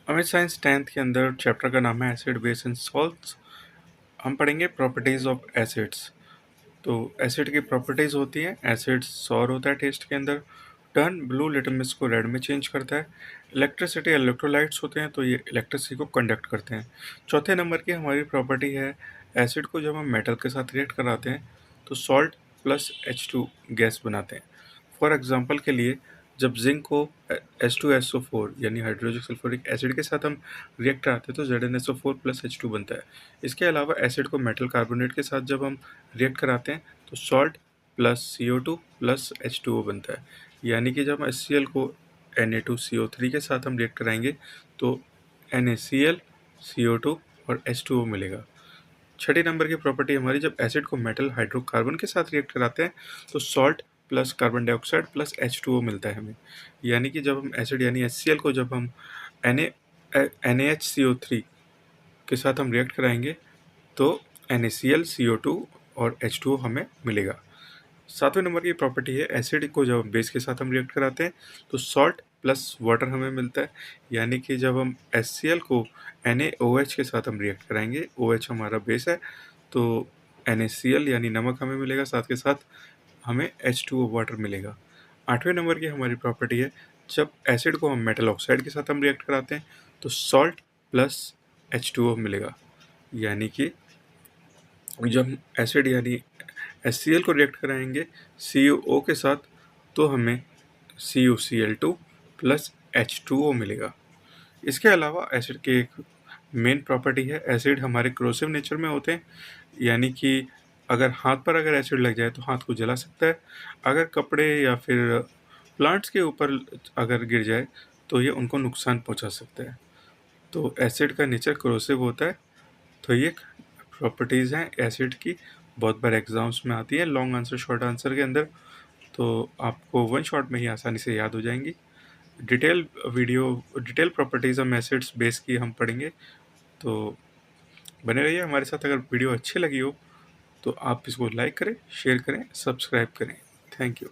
Amit science 10th के अंदर chapter का नाम है एसिड बेस एंड सॉल्ट्स। हम पढ़ेंगे प्रॉपर्टीज ऑफ एसिड्स। तो एसिड की प्रॉपर्टीज होती हैं, एसिड सॉर होता है टेस्ट के अंदर, टर्न ब्लू लिटमस को रेड में चेंज करता है, इलेक्ट्रिसिटी इलेक्ट्रोलाइट्स होते हैं तो ये इलेक्ट्रिसिटी को कंडक्ट करते हैं। चौथे नंबर की हमारी प्रॉपर्टी है एसिड को जब हम मेटल के साथ रिएक्ट कराते हैं तो सॉल्ट प्लस H2 गैस बनाते हैं। फॉर एग्जांपल के लिए जब जिंक को H2SO4 यानी हाइड्रोजन सल्फ्यूरिक एसिड के साथ हम रिएक्ट कराते हैं तो ZnSO4 प्लस H2 बनता है। इसके अलावा एसिड को मेटल कार्बोनेट के साथ जब हम रिएक्ट कराते हैं तो salt plus CO2 plus H2O बनता है। यानी कि जब HCl को Na2CO3 के साथ हम रिएक्ट कराएंगे तो NaCl, CO2 और H2O मिलेगा। छठी नंबर की प्रॉपर्टी हमारी, जब एसिड को मेटल हाइड्रोकार्बन के साथ रिएक्ट कराते हैं तो salt plus carbon dioxide plus H2O मिलता है हमें। यानी कि जब हम एसिड यानी HCl को जब हम NaHCO3 के साथ हम रिएक्ट कराएंगे तो NaCl, CO2 और H2O हमें मिलेगा। सातवें नंबर की प्रॉपर्टी है एसिड को जब बेस के साथ हम रिएक्ट कराते हैं तो सॉल्ट प्लस वाटर हमें मिलता है। यानी कि जब हम HCl को NaOH के साथ हम रिएक्ट कराएंगे, OH हमारा बेस है, तो NaCl यानी नमक हमें मिलेगा, साथ के साथ हमें H2O वाटर मिलेगा। आठवें नंबर की हमारी प्रॉपर्टी है जब एसिड को हम मेटल ऑक्साइड के साथ हम रिएक्ट कराते हैं तो सॉल्ट प्लस H2O मिलेगा। यानी कि जब एसिड यानी HCl को रिएक्ट कराएंगे CuO के साथ तो हमें CuCl2 प्लस H2O मिलेगा। इसके अलावा एसिड के एक मेन प्रॉपर्टी है, एसिड हमारे क्रोसिव नेचर में होते हैं। यानी कि अगर हाथ पर अगर एसिड लग जाए तो हाथ को जला सकता है, अगर कपड़े या फिर प्लांट्स के ऊपर अगर गिर जाए तो ये उनको नुकसान पहुंचा सकता है। तो एसिड का नेचर क्रोसिव होता है। तो ये प्रॉपर्टीज़ हैं एसिड की, बहुत बार एग्जाम्स में आती है लॉन्ग आंसर शॉर्ट आंसर के अंदर, तो आपको वन शॉट में ही आसानी से याद हो जाएंगी। डिटेल प्रॉपर्टीज़ हम एसिड्स बेस की हम पढ़ेंगे, तो बने रहिए हमारे साथ। अगर वीडियो अच्छी लगी हो तो आप इसको लाइक करें, शेयर करें, सब्सक्राइब करें। Thank you.